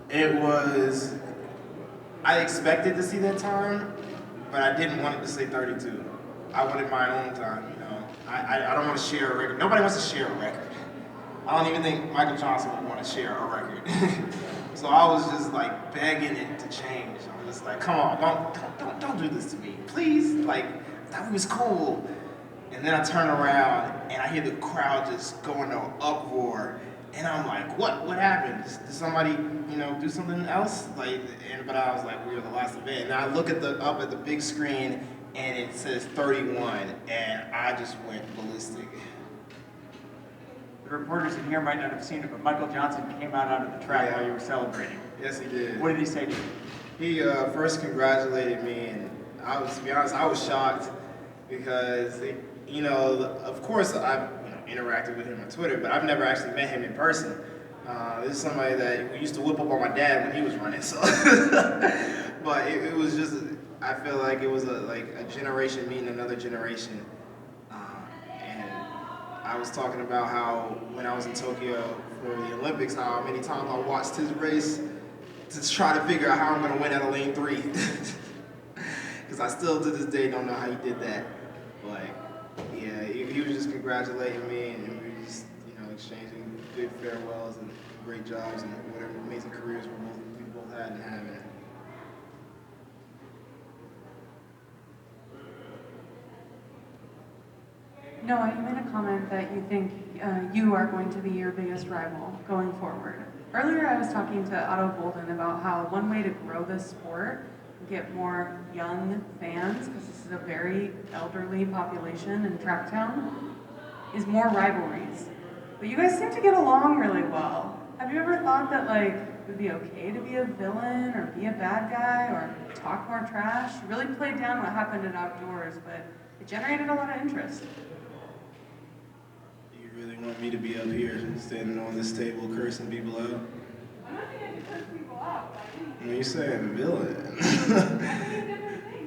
It was, I expected to see that time, but I didn't want it to say 32. I wanted my own time, you know. I don't want to share a record. Nobody wants to share a record. I don't even think Michael Johnson would want to share a record. So I was just like begging it to change. I'm just like, come on, don't do this to me, please. Like, that was cool. And then I turn around and I hear the crowd just go into an uproar. And I'm like, what happened? Did somebody, you know, do something else? Like, but I was like, we were the last event. And I look at up at the big screen and it says 31, and I just went ballistic. The reporters in here might not have seen it, but Michael Johnson came out onto the track while you were celebrating. Yes, he did. What did he say to you? He first congratulated me, and to be honest, I was shocked because, you know, of course I've interacted with him on Twitter, but I've never actually met him in person. This is somebody that we used to whip up on my dad when he was running, so. But it was just, I feel like it was like a generation meeting another generation. And I was talking about how when I was in Tokyo for the Olympics, how many times I watched his race to try to figure out how I'm going to win out of lane 3. Because I still to this day don't know how he did that. Like, yeah, he was just congratulating me, and we were just, you know, exchanging good farewells and great jobs and whatever amazing careers we both had and having. Noah, you made a comment that you think you are going to be your biggest rival going forward. Earlier I was talking to Otto Golden about how one way to grow this sport, get more young fans, because this is a very elderly population in Tracktown, is more rivalries. But you guys seem to get along really well. Have you ever thought that, like, it would be okay to be a villain or be a bad guy or talk more trash? You really played down what happened in outdoors, but it generated a lot of interest. You really want me to be up here standing on this table cursing people out? I'm not saying to curse people out, but You're saying villain.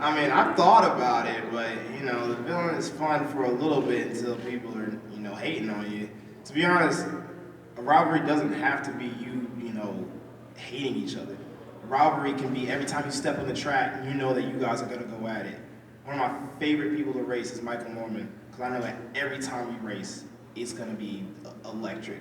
I mean, I've thought about it, but, you know, the villain is fun for a little bit until people are, you know, hating on you. To be honest, a rivalry doesn't have to be you know, hating each other. A rivalry can be every time you step on the track, you know that you guys are going to go at it. One of my favorite people to race is Michael Norman, because I know that every time we race, it's going to be electric.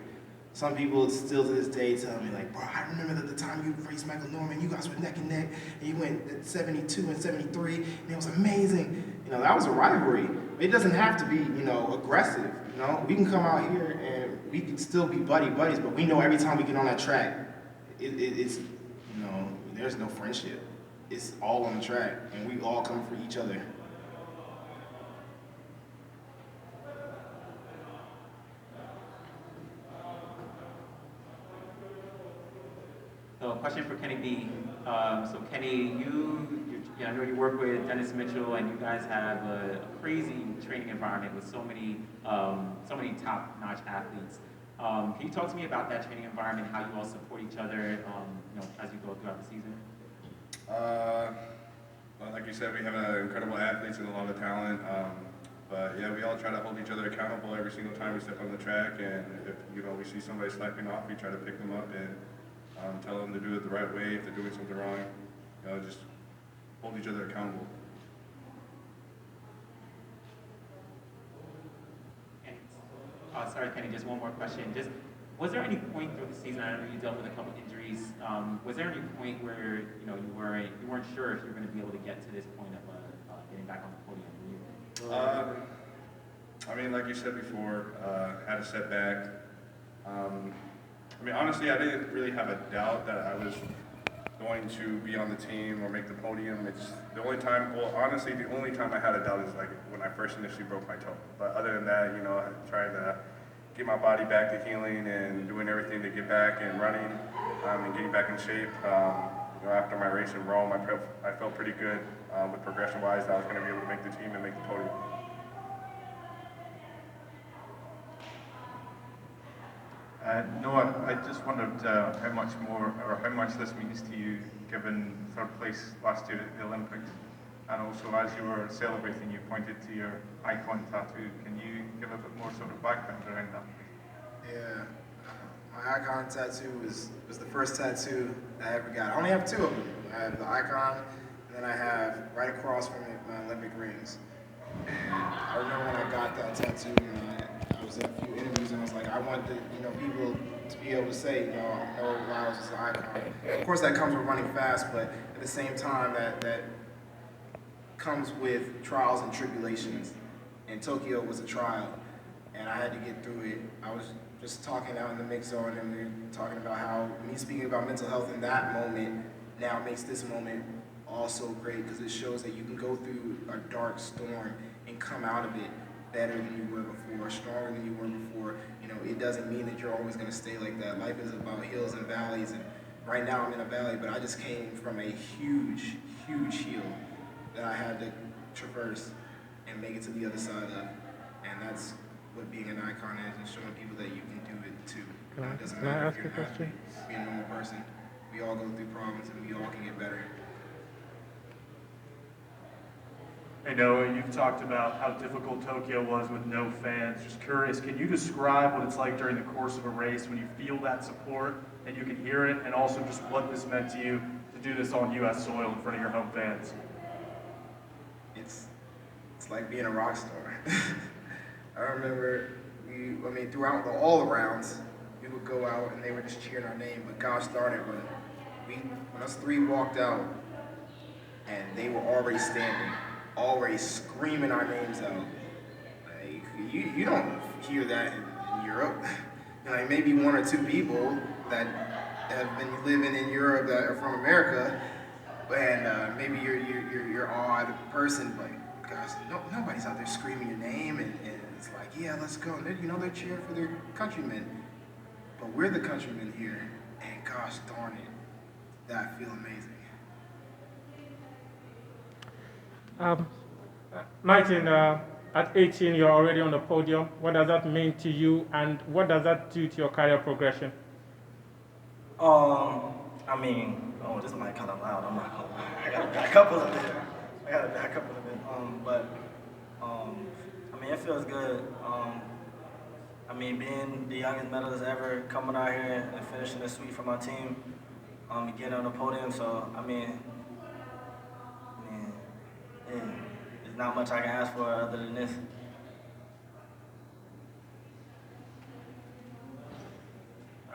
Some people still to this day tell me, like, bro, I remember that the time you raced Michael Norman, you guys were neck and neck, and you went at 72 and 73, and it was amazing. You know, that was a rivalry. It doesn't have to be, you know, aggressive. You know, we can come out here and we can still be buddies, but we know every time we get on that track, it's, you know, there's no friendship. It's all on the track, and we all come for each other. So, question for Kenny B. So, Kenny, I know you work with Dennis Mitchell, and you guys have a crazy training environment with so many top-notch athletes. Can you talk to me about that training environment, how you all support each other, you know, as you go throughout the season? Well, like you said, we have incredible athletes and a lot of talent. But yeah, we all try to hold each other accountable every single time we step on the track. And if we see somebody slacking off, we try to pick them up and tell them to do it the right way. If they're doing something wrong, just hold each other accountable. Sorry, Kenny, just one more question. Was there any point through the season, I know you dealt with a couple injuries, was there any point where you weren't sure if you were going to be able to get to this point of getting back on the podium? I mean, like you said before, had a setback. I mean, honestly, I didn't really have a doubt that I was going to be on the team or make the podium. It's the only time, honestly, the only time I had a doubt is like when I first initially broke my toe. But other than that, I'm trying to get my body back to healing and doing everything to get back and running and getting back in shape. After my race in Rome, I felt pretty good with progression-wise that I was going to be able to make the team and make the podium. Noah, I just wondered how much this means to you, given third place last year at the Olympics, and also as you were celebrating, you pointed to your icon tattoo. Can you give a bit more sort of background around that? Yeah, My icon tattoo was the first tattoo I ever got. I only have two of them. I have the icon, and then I have right across from it my Olympic rings. And I remember when I got that tattoo, and I was in a few interviews, and I was like, I want people to be able to say, I know Lyles is an icon. Of course, that comes with running fast, but at the same time, that comes with trials and tribulations. And Tokyo was a trial, and I had to get through it. I was just talking out in the mix zone, and we were talking about how me speaking about mental health in that moment now makes this moment also great, because it shows that you can go through a dark storm and come out of it better than you were before, stronger than you were before. It doesn't mean that you're always going to stay like that. Life is about hills and valleys, and right now I'm in a valley, but I just came from a huge, huge hill that I had to traverse and make it to the other side of. And that's what being an icon is, and showing people that you can do it too. It doesn't matter if you're an athlete, being a normal person. We all go through problems, and we all can get better. I know you've talked about how difficult Tokyo was with no fans. Just curious, can you describe what it's like during the course of a race when you feel that support and you can hear it, and also just what this meant to you to do this on U.S. soil in front of your home fans? It's like being a rock star. I remember throughout all the rounds, we would go out and they were just cheering our name, but gosh darn it, when us three walked out and they were already standing, already screaming our names out. Like, you don't hear that in Europe. Maybe one or two people that have been living in Europe that are from America, and maybe you're odd person, but gosh, nobody's out there screaming your name, and it's like, yeah, let's go. And they're cheering for their countrymen, but we're the countrymen here, and gosh darn it, that feel amazing. Knigton, at 18, you're already on the podium. What does that mean to you, and what does that do to your career progression? This might kind of loud. I'm not gonna lie. I got a backup a little bit. It feels good. Being the youngest medalist ever, coming out here and finishing the sweep for my team, getting on the podium. So, there's not much I can ask for other than this.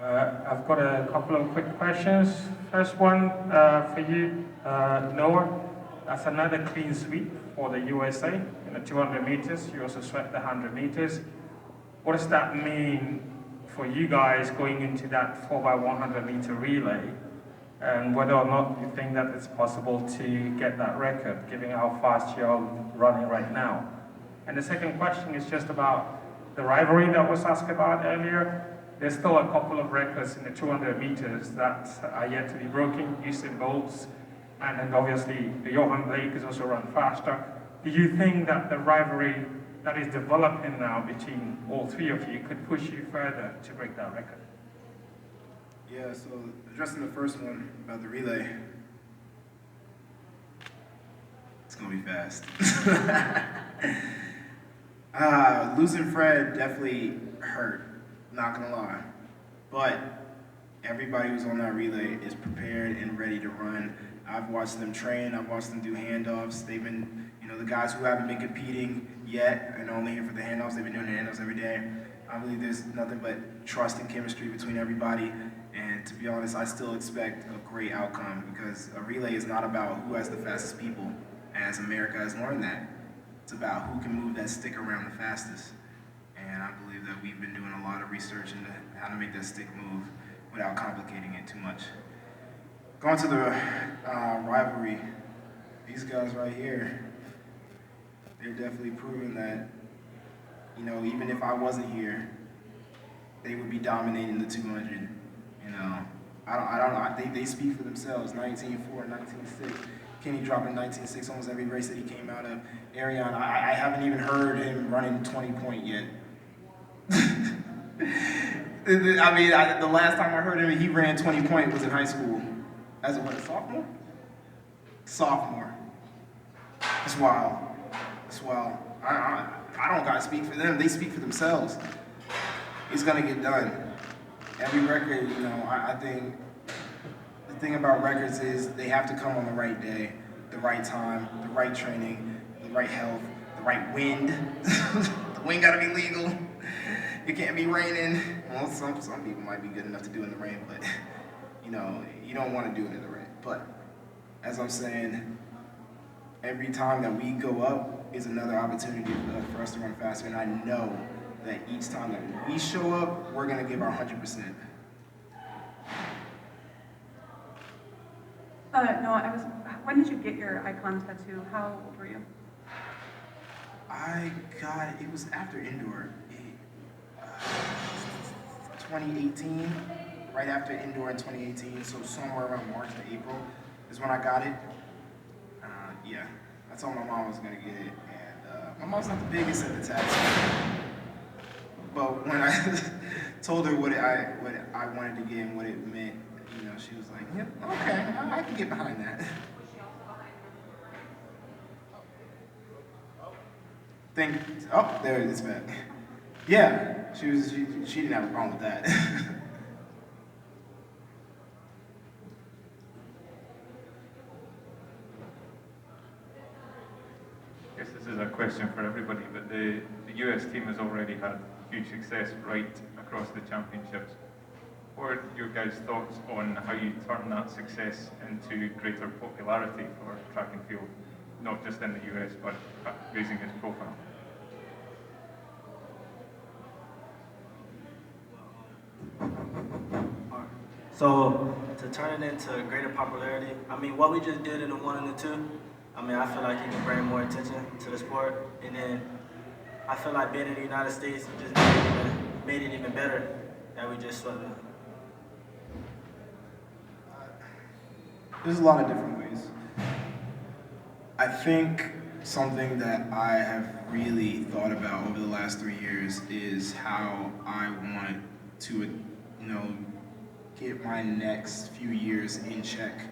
I've got a couple of quick questions. First one for you, Noah. That's another clean sweep for the USA in the 200 meters. You also swept the 100 meters. What does that mean for you guys going into that 4x100 meter relay, and whether or not you think that it's possible to get that record, given how fast you're running right now? And the second question is just about the rivalry that was asked about earlier. There's still a couple of records in the 200 meters that are yet to be broken, Usain Bolt's, and then obviously the Johan Blake has also run faster. Do you think that the rivalry that is developing now between all three of you could push you further to break that record? Yeah, so addressing the first one about the relay, it's gonna be fast. Losing Fred definitely hurt, not gonna lie. But everybody who's on that relay is prepared and ready to run. I've watched them train, I've watched them do handoffs. They've been, the guys who haven't been competing yet and only here for the handoffs, they've been doing the handoffs every day. I believe there's nothing but trust and chemistry between everybody. And to be honest, I still expect a great outcome, because a relay is not about who has the fastest people, as America has learned that. It's about who can move that stick around the fastest. And I believe that we've been doing a lot of research into how to make that stick move without complicating it too much. Going to the rivalry, these guys right here, they're definitely proving that, even if I wasn't here, they would be dominating the 200. I don't know. They speak for themselves. 19.4, 19.6. Kenny dropping 19.6 almost every race that he came out of. Arion, I haven't even heard him running 20-point yet. The last time I heard him, he ran 20-point was in high school. As a sophomore? Sophomore. It's wild. It's wild. I don't gotta speak for them. They speak for themselves. It's gonna get done. every record, you know, I think the thing about records is they have to come on the right day, the right time, the right training, the right health, the right wind. The wind gotta be legal. It can't be raining. Well, some people might be good enough to do it in the rain, but you know, you don't want to do it in the rain. But as I'm saying, every time that we go up is another opportunity for us to run faster, and I know that each time that we show up, we're gonna give our 100%. No, when did you get your icon tattoo? How old were you? I got it. It was after indoor, 2018, right after indoor in 2018. So somewhere around March to April is when I got it. Yeah, I told my mom I was gonna get it, and my mom's not the biggest at the tattoo. But when I told her what I wanted to get and what it meant, you know, she was like, "Yep, okay, I can get behind that." There it is back. Yeah, she didn't have a problem with that. I guess this is a question for everybody, but the US team has already had huge success right across the championships. What are your guys' thoughts on how you turn that success into greater popularity for track and field, not just in the US, but raising its profile? So to turn it into greater popularity, I mean, what we just did in the 1 and the 2, I mean, I feel like it can bring more attention to the sport. And then I feel like being in the United States just made it even better that we just swept it. There's a lot of different ways. I think something that I have really thought about over the last 3 years is how I want to, you know, get my next few years in check.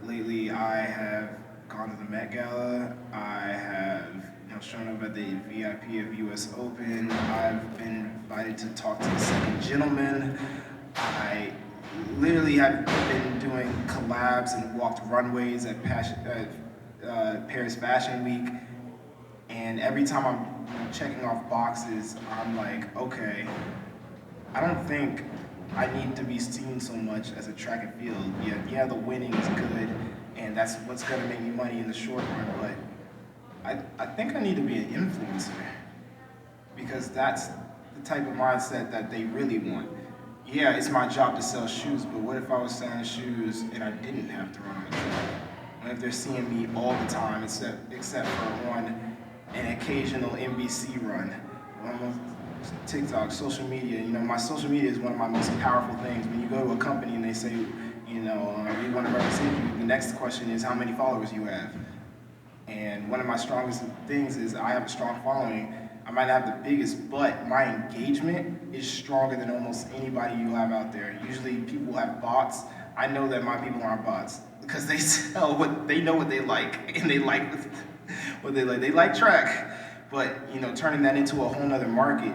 Lately, I have gone to the Met Gala. I have, you know, shown up at the VIP of US Open. I've been invited to talk to the second gentleman. I literally have been doing collabs and walked runways at Paris Fashion Week. And every time I'm, you know, checking off boxes, I'm like, okay, I don't think I need to be seen so much as a track and field. Yeah, the winning is good, and that's what's gonna make me money in the short run, but I think I need to be an influencer, because that's the type of mindset that they really want. Yeah, it's my job to sell shoes, but what if I was selling shoes and I didn't have to run on the track? What if they're seeing me all the time, except for on an occasional NBC run? TikTok, social media, you know, my social media is one of my most powerful things. When you go to a company and they say, you know, we want to represent you, the next question is how many followers you have. And one of my strongest things is I have a strong following. I might not have the biggest, but my engagement is stronger than almost anybody you have out there. Usually people have bots. I know that my people aren't bots because they sell what they know what they like, and they like what they like. They like track, but you know, turning that into a whole nother market.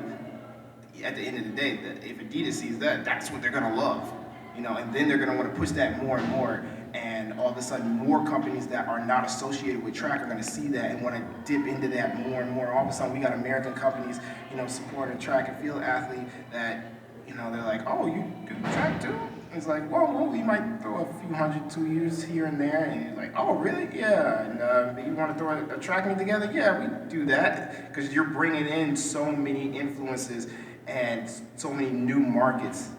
At the end of the day, if Adidas sees that, that's what they're gonna love, you know, and then they're gonna want to push that more and more, and all of a sudden more companies that are not associated with track are gonna see that and want to dip into that more and more. All of a sudden we got American companies, you know, supporting track and field athlete that, you know, they're like, oh, you do track too? It's like, well, we might throw a few hundred 2 years here and there, and you're like, oh, really? Yeah, and you want to throw a track meet together? Yeah, we do that, because you're bringing in so many influences and so many new markets.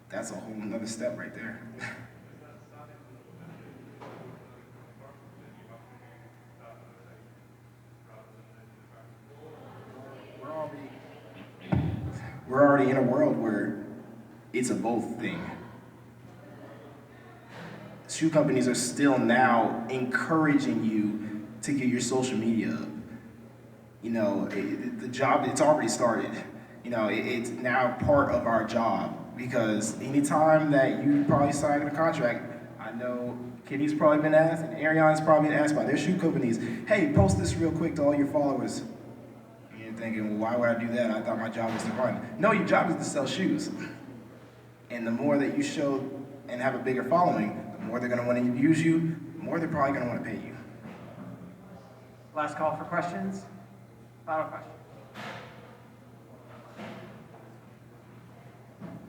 That's a whole nother step right there. We're already in a world where it's a both thing. Shoe companies are still now encouraging you to get your social media up. You know, the job, it's already started. You know, it's now part of our job, because anytime that you probably sign a contract, I know Kitty's probably been asked, and Ariana's probably been asked by their shoe companies, hey, post this real quick to all your followers. And you're thinking, well, why would I do that? I thought my job was to run. No, your job is to sell shoes. And the more that you show and have a bigger following, the more they're going to want to use you, the more they're probably going to want to pay you. Last call for questions. Final question.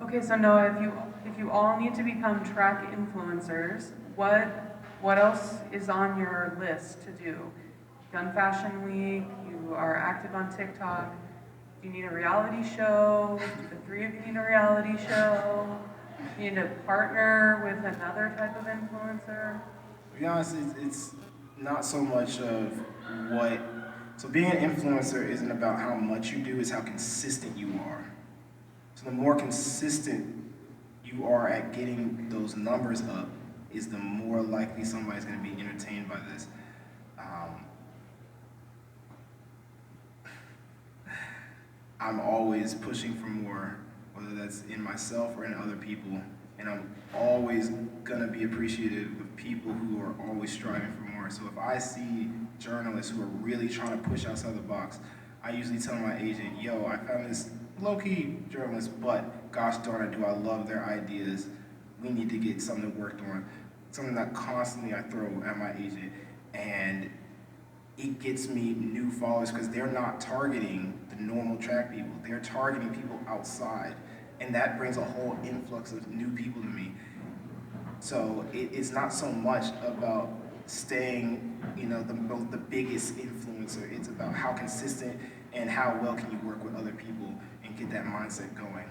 Okay, so Noah, if you all need to become track influencers, what else is on your list to do? Done Fashion Week, you are active on TikTok. Do you need a reality show? Do the three of you need a reality show? Do you need to partner with another type of influencer? To be honest, it's not so much of what. So being an influencer isn't about how much you do, it's how consistent you are. So the more consistent you are at getting those numbers up, is the more likely somebody's going to be entertained by this. I'm always pushing for more, whether that's in myself or in other people, and I'm always going to be appreciative of people who are always striving for more. So if I see journalists who are really trying to push outside the box, I usually tell my agent, yo, I found this low-key journalist, but gosh darn it, do I love their ideas. We need to get something worked on. Something that constantly I throw at my agent. And it gets me new followers because they're not targeting the normal track people. They're targeting people outside. And that brings a whole influx of new people to me. So it's not so much about staying, the biggest influencer. It's about how consistent and how well can you work with other people and get that mindset going.